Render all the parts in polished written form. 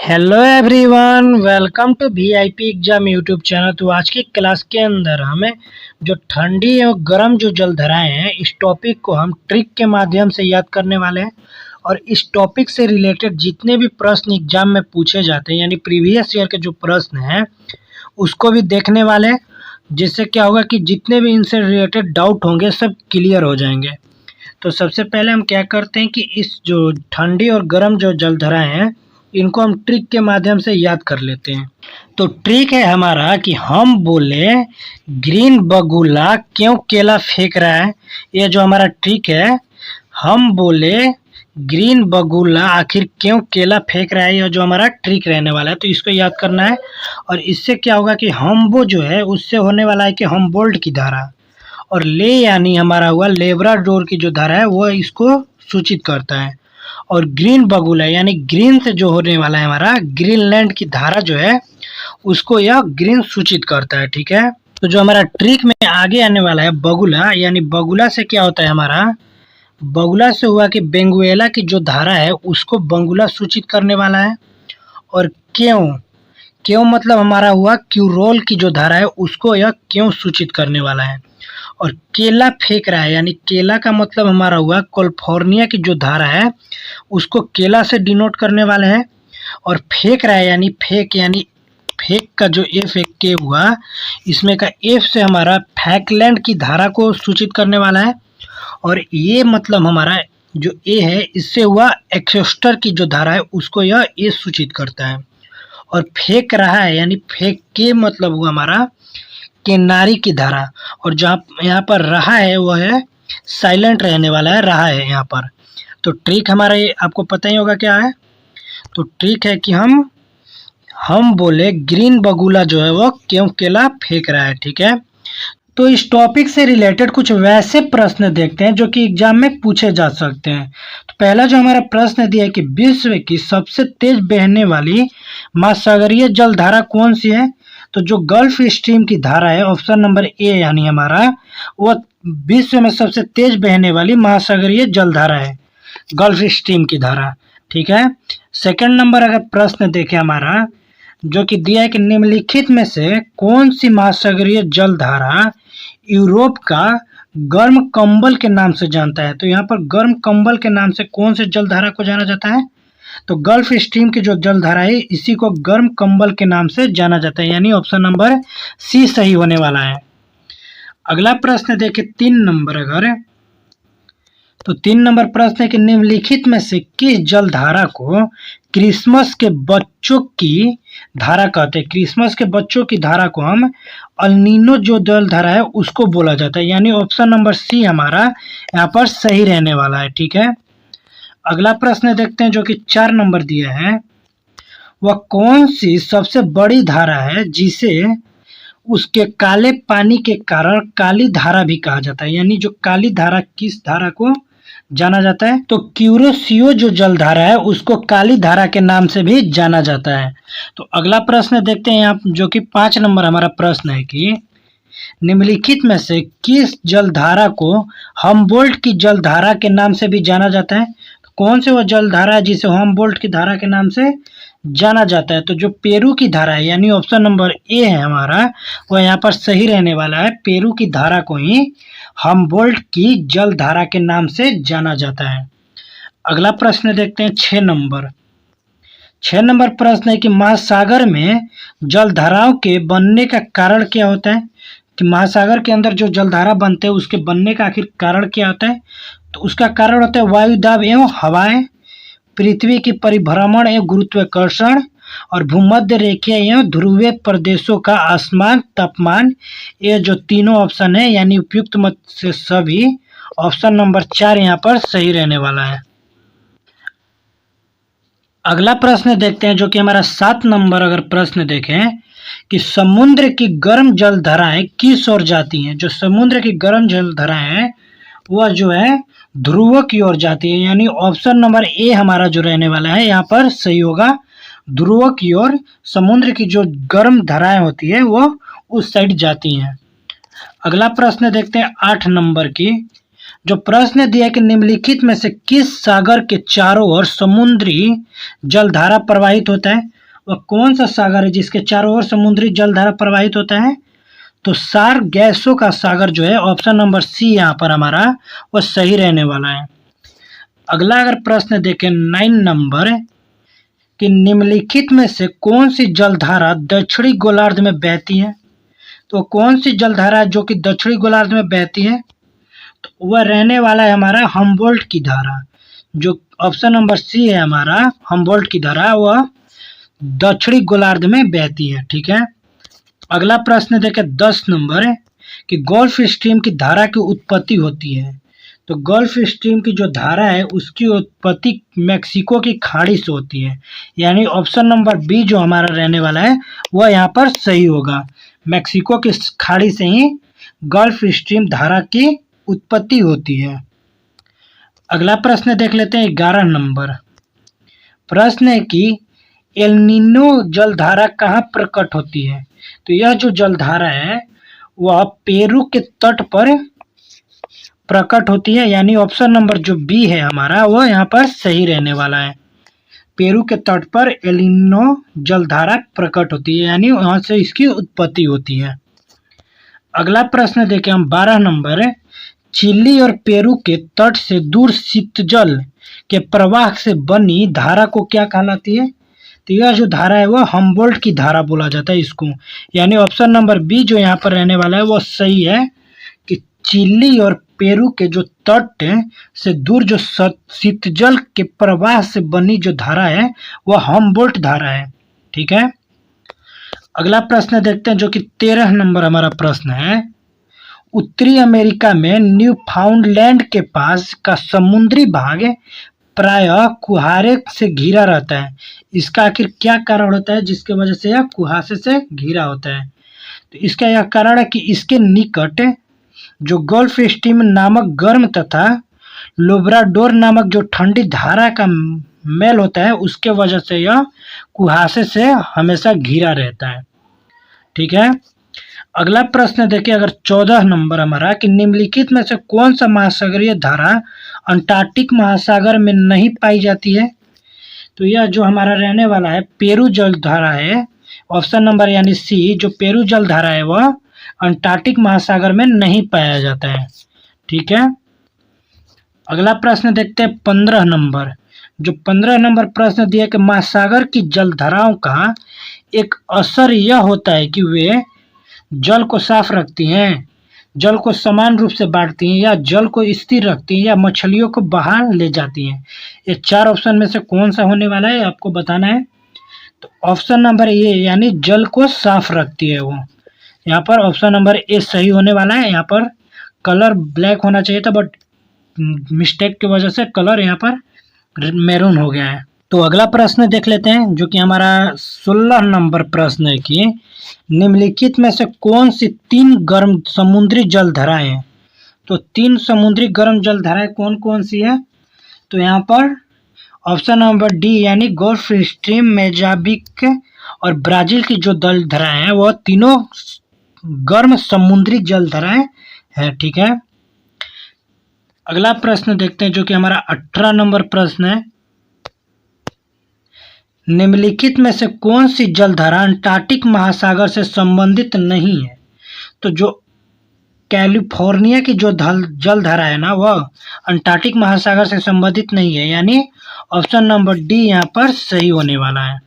Hello everyone, welcome to VIP exam YouTube channel. तो आज की क्लास के अंदर हमें जो ठंडी और गर्म जो जलधाराएं हैं, इस टॉपिक को हम ट्रिक के माध्यम से याद करने वाले हैं। और इस टॉपिक से रिलेटेड जितने भी प्रश्न एग्जाम में पूछे जाते हैं, यानी प्रीवियस ईयर के जो प्रश्न हैं उसको भी देखने वाले हैं। जिससे क्या होगा कि जितने भी इनसे रिलेटेड डाउट होंगे सब क्लियर हो जाएंगे। तो सबसे पहले हम क्या करते हैं कि इस जो ठंडी और गर्म जो जलधाराएं हैं इनको हम ट्रिक के माध्यम से याद कर लेते हैं। तो ट्रिक है हमारा कि हम बोले ग्रीन बगुला क्यों केला फेंक रहा है। ये जो हमारा ट्रिक है, हम बोले ग्रीन बगुला आखिर क्यों केला फेंक रहा है, यह जो हमारा ट्रिक रहने वाला है। तो इसको याद करना है। और इससे क्या होगा कि हम वो जो है उससे होने वाला है कि हम बोल्ट की धारा, और ले यानी हमारा हुआ लेब्राडोर की जो धारा है वो इसको सूचित करता है। और ग्रीन बगुला यानी ग्रीन से जो होने वाला है हमारा ग्रीनलैंड की धारा जो है उसको यह ग्रीन सूचित करता है। ठीक है, तो जो हमारा ट्रिक में आगे आने वाला है बगुला, यानी बगुला से क्या होता है हमारा, बगुला से हुआ कि बेंगुएला की जो धारा है उसको बंगुला सूचित करने वाला है। और क्यों, क्यों मतलब हमारा हुआ क्यूरोल की जो धारा है उसको यह क्यों सूचित करने वाला है। और केला फेंक रहा है, यानी केला का मतलब हमारा हुआ कैलिफोर्निया की जो धारा है उसको केला से डिनोट करने वाले हैं। और फेंक रहा है यानी फेंक का जो एफ एक के हुआ, इसमें का एफ से हमारा फैकलैंड की धारा को सूचित करने वाला है। और ये मतलब हमारा जो ए है इससे हुआ एक्सेस्टर की जो धारा है उसको यह ए सूचित करता है। और फेंक रहा है यानी फेंक के मतलब हुआ हमारा किनारी की धारा। और जहाँ यहाँ पर रहा है वह है साइलेंट रहने वाला है, रहा है यहाँ पर। तो ट्रिक हमारा ये आपको पता ही होगा क्या है। तो ट्रिक है कि हम बोले ग्रीन बगुला जो है वो क्यों केला फेंक रहा है। ठीक है, तो इस टॉपिक से रिलेटेड कुछ वैसे प्रश्न देखते हैं जो कि एग्जाम में पूछे जा सकते हैं। तो पहला जो हमारा प्रश्न दिया है कि विश्व की सबसे तेज बहने वाली महासागरीय जलधारा कौन सी है। तो जो गल्फ स्ट्रीम की धारा है, ऑप्शन नंबर ए यानी हमारा, वो विश्व में सबसे तेज बहने वाली महासागरीय जलधारा है, गल्फ स्ट्रीम की धारा। ठीक है, सेकंड नंबर अगर प्रश्न देखें हमारा जो कि दिया है कि निम्नलिखित में से कौन सी महासागरीय जलधारा यूरोप का गर्म कंबल के नाम से जानता है। तो यहाँ पर गर्म कंबल के नाम से कौन से जलधारा को जाना जाता है, तो गल्फ स्ट्रीम की जो जलधारा है इसी को गर्म कंबल के नाम से जाना जाता है, यानी ऑप्शन नंबर सी सही होने वाला है। अगला प्रश्न देखें 3 नंबर अगर, तो 3 नंबर प्रश्न है कि निम्नलिखित में से किस जलधारा को क्रिसमस के बच्चों की धारा कहते हैं। क्रिसमस के बच्चों की धारा को हम अल्नीनो जो जलधारा है उसको बोला जाता है, यानी ऑप्शन नंबर सी हमारा यहाँ पर सही रहने वाला है। ठीक है, अगला प्रश्न देखते हैं जो कि 4 नंबर दिया है, वह कौन सी सबसे बड़ी धारा है जिसे उसके काले पानी के कारण काली धारा भी कहा जाता है। यानी जो काली धारा किस धारा को जाना जाता है, तो क्यूरोसियो जो जलधारा है उसको काली धारा के नाम से भी जाना जाता है। तो अगला प्रश्न देखते हैं यहाँ जो कि 5 नंबर हमारा प्रश्न है कि निम्नलिखित में से किस जलधारा को हम्बोल्ट की जलधारा के नाम से भी जाना जाता है। तो कौन से वो जलधारा है जिसे हम्बोल्ट की धारा के नाम से जाना जाता है, तो जो पेरू की धारा है यानी ऑप्शन नंबर ए है हमारा, वह यहाँ पर सही रहने वाला है। पेरू की धारा को ही हम्बोल्ट की जलधारा के नाम से जाना जाता है। अगला प्रश्न देखते हैं 6 नंबर। 6 नंबर प्रश्न है कि महासागर में जलधाराओं के बनने का कारण क्या होता है, कि महासागर के अंदर जो जलधारा बनते हैं उसके बनने का आखिर कारण क्या होता है। तो उसका कारण होता है वायु दाब एवं हवाएं, पृथ्वी की परिभ्रमण एवं गुरुत्वाकर्षण, और भूमध्य रेखीय एवं ध्रुवीय प्रदेशों का आसमान तापमान। ये जो तीनों ऑप्शन है यानी उपयुक्त मत से सभी ऑप्शन नंबर 4 यहाँ पर सही रहने वाला है। अगला प्रश्न देखते हैं जो कि हमारा 7 नंबर अगर प्रश्न देखें कि समुद्र की गर्म जलधाराएं किस ओर जाती हैं। जो समुद्र की गर्म जलधाराएं हैं वह जो है ध्रुव की ओर जाती है, यानी ऑप्शन नंबर ए हमारा जो रहने वाला है यहाँ पर सही होगा, ध्रुव की ओर समुद्र की जो गर्म धाराएं होती है वो उस साइड जाती हैं। अगला प्रश्न देखते हैं 8 नंबर की जो प्रश्न दिया है कि निम्नलिखित में से किस सागर के चारों ओर समुद्री जलधारा प्रवाहित होता है, वह कौन सा सागर है जिसके चारों ओर समुद्री जलधारा प्रवाहित होता है? तो सार गैसों का सागर जो है ऑप्शन नंबर सी यहाँ पर हमारा वह सही रहने वाला है। अगला अगर प्रश्न देखें 9 नंबर कि निम्नलिखित में से कौन सी जलधारा दक्षिणी गोलार्ध में बहती है? तो कौन सी जलधारा है जो कि दक्षिणी गोलार्ध में बहती है? तो वह रहने वाला है हमारा हम्बोल्ट की धारा, जो ऑप्शन नंबर सी है हमारा हम्बोल्ट की धारा, वह दक्षिणी गोलार्ध में बहती है। ठीक है। अगला प्रश्न देखें 10 नंबर कि गल्फ स्ट्रीम की धारा की उत्पत्ति होती है। तो गल्फ स्ट्रीम की जो धारा है उसकी उत्पत्ति मैक्सिको की खाड़ी से होती है, यानी ऑप्शन नंबर बी जो हमारा रहने वाला है वह यहाँ पर सही होगा। मैक्सिको की खाड़ी से ही गल्फ स्ट्रीम धारा की उत्पत्ति होती है। अगला प्रश्न देख लेते हैं 11 नंबर। प्रश्न है कि एल नीनो जलधारा कहाँ प्रकट होती है? तो यह जो जलधारा है वह पेरू के तट पर प्रकट होती है, यानी ऑप्शन नंबर जो बी है हमारा वह यहाँ पर सही रहने वाला है। पेरू के तट पर एल नीनो जलधारा प्रकट होती है, यानी वहां से इसकी उत्पत्ति होती है। अगला प्रश्न देखें हम 12 नंबर चिली और पेरू के तट से दूर शीतजल के प्रवाह से बनी धारा को क्या कहलाती है? तो यह जो धारा है वह हम्बोल्ट की धारा बोला जाता है इसको, यानी ऑप्शन नंबर बी जो यहाँ पर रहने वाला है वह सही है कि चिली और पेरू के जो तट से दूर जो शीतजल के प्रवाह से बनी जो धारा है वह हम्बोल्ट धारा है। ठीक है। अगला प्रश्न देखते हैं जो कि 13 नंबर हमारा प्रश्न है। उत्तरी अमेरिका में न्यू फाउंडलैंड के पास का समुद्री भाग प्रायः कुहारे से घिरा रहता है। इसका आखिर क्या कारण होता है जिसके वजह से यह कुहासे से घिरा होता है? तो इसका यह कारण है कि इसके निकट जो गल्फ स्ट्रीम नामक गर्म तथा लोब्राडोर नामक जो ठंडी धारा का मेल होता है, उसके वजह से यह कुहासे से हमेशा घिरा रहता है। ठीक है। अगला प्रश्न देखिए अगर 14 नंबर हमारा कि निम्नलिखित में से कौन सा महासागरीय धारा अंटार्कटिक महासागर में नहीं पाई जाती है? तो यह जो हमारा रहने वाला है पेरू जल धारा है, ऑप्शन नंबर यानी सी जो पेरू जल धारा है वह अंटार्कटिक महासागर में नहीं पाया जाता है। ठीक है। अगला प्रश्न देखते हैं 15 नंबर। जो 15 नंबर प्रश्न दिया कि महासागर की जलधाराओं का एक असर यह होता है कि वे जल को साफ रखती हैं, जल को समान रूप से बांटती हैं, या जल को स्थिर रखती हैं, या मछलियों को बाहर ले जाती हैं। ये 4 ऑप्शन में से कौन सा होने वाला है आपको बताना है। तो ऑप्शन नंबर ए यानी जल को साफ रखती है वो, यहाँ पर ऑप्शन नंबर ए सही होने वाला है। यहाँ पर कलर ब्लैक होना चाहिए था बट मिस्टेक की वजह से कलर यहाँ पर मैरून हो गया है। तो अगला प्रश्न देख लेते हैं जो कि हमारा 16 नंबर प्रश्न है कि निम्नलिखित में से कौन सी 3 गर्म समुद्री जलधाराएं हैं? तो 3 समुद्री गर्म जलधाराएं कौन कौन सी है? तो यहाँ पर ऑप्शन नंबर डी यानी गल्फ स्ट्रीम, मोजाम्बिक और ब्राजील की जो जलधाराएं हैं वह तीनों गर्म समुद्री जलधाराएं है। ठीक है। अगला प्रश्न देखते हैं जो कि हमारा 18 नंबर प्रश्न है। निम्नलिखित में से कौन सी जलधारा अंटार्कटिक महासागर से संबंधित नहीं है? तो जो कैलिफोर्निया की जो जलधारा है ना वह अंटार्कटिक महासागर से संबंधित नहीं है, यानी ऑप्शन नंबर डी यहाँ पर सही होने वाला है।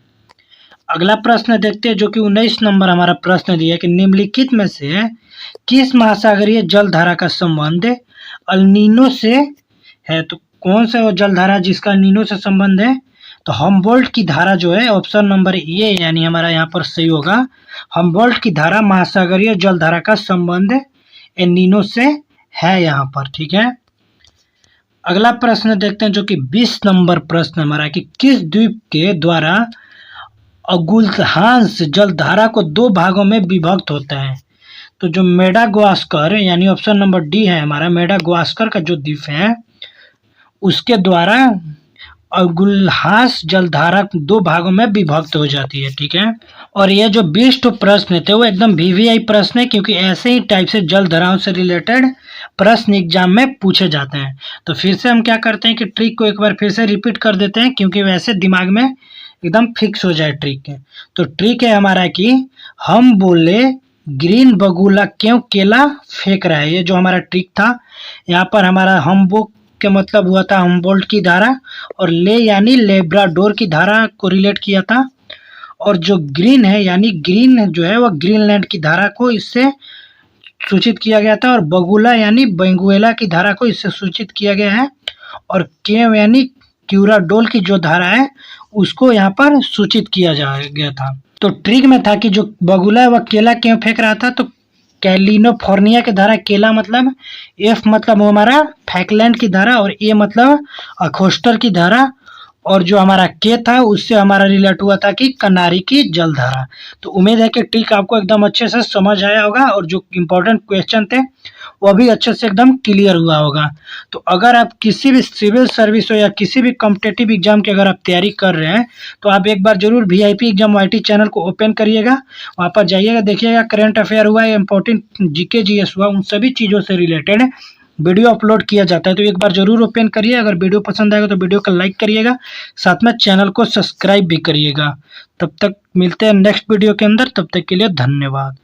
अगला प्रश्न देखते हैं जो कि 19 नंबर हमारा प्रश्न दिया है कि निम्नलिखित में से किस महासागरीय जलधारा का संबंध अल नीनो से है? तो कौन सा वो जलधारा जिसका नीनो से संबंध है? तो हम्बोल्ट की धारा जो है ऑप्शन नंबर ए यानी हमारा यहाँ पर सही होगा। हम्बोल्ट की धारा महासागरीय जलधारा का संबंध एल नीनो से है यहाँ पर। ठीक है। अगला प्रश्न देखते हैं जो कि 20 नंबर प्रश्न हमारा कि किस द्वीप के द्वारा अगुल्हांस जलधारा को 2 भागों में विभक्त होता है? तो जो मेडागास्कर यानी ऑप्शन नंबर डी है हमारा, मेडागास्कर का जो द्वीप है उसके द्वारा अगुल्हांस जलधारा 2 भागों में विभक्त हो जाती है। ठीक है। और ये जो 20 प्रश्न थे वो एकदम वीवीआई प्रश्न है, क्योंकि ऐसे ही टाइप से जलधाराओं से रिलेटेड प्रश्न एग्जाम में पूछे जाते हैं। तो फिर से हम क्या करते हैं कि ट्रिक को एक बार फिर से रिपीट कर देते हैं, क्योंकि वैसे दिमाग में एकदम फिक्स हो जाए ट्रिक है। तो ट्रिक है हमारा कि हम बोले ग्रीन बगुला क्यों केला फेंक रहा है। ये जो हमारा ट्रिक था, यहाँ पर हमारा हमबुक के मतलब हुआ था हमबोल्ट की धारा, और ले यानी लेब्राडोर की धारा को रिलेट किया था, और जो ग्रीन है यानी ग्रीन जो है वह ग्रीनलैंड की धारा को इससे सूचित किया गया था, और बगुला यानी बेंगुएला की धारा को इससे सूचित किया गया है, और केव यानी क्यूराडोल की जो धारा है उसको यहाँ पर सूचित किया गया था। तो ट्रिक में था कि जो बगुला है वह केला क्यों फेंक रहा था, तो कैलिफोर्निया की धारा केला मतलब, एफ मतलब वो हमारा फैकलैंड की धारा, और ए मतलब अखोस्टर की धारा, और जो हमारा के था उससे हमारा रिलेट हुआ था कि कनारी की जलधारा। तो उम्मीद है कि ट्रिक आपको एकदम अच्छे से समझ आया होगा, और जो इम्पोर्टेंट क्वेश्चन थे वो भी अच्छे से एकदम क्लियर हुआ होगा। तो अगर आप किसी भी सिविल सर्विस हो या किसी भी कॉम्पिटेटिव एग्जाम की अगर आप तैयारी कर रहे हैं, तो आप एक बार जरूर VIP एग्जाम YT चैनल को ओपन करिएगा, वहाँ पर जाइएगा, देखिएगा करंट अफेयर हुआ या इंपॉर्टेंट GK GS हुआ, उन सभी चीज़ों से रिलेटेड वीडियो अपलोड किया जाता है। तो एक बार जरूर ओपन करिए। अगर वीडियो पसंद आएगा तो वीडियो को लाइक करिएगा, साथ में चैनल को सब्सक्राइब भी करिएगा। तब तक मिलते हैं नेक्स्ट वीडियो के अंदर, तब तक के लिए धन्यवाद।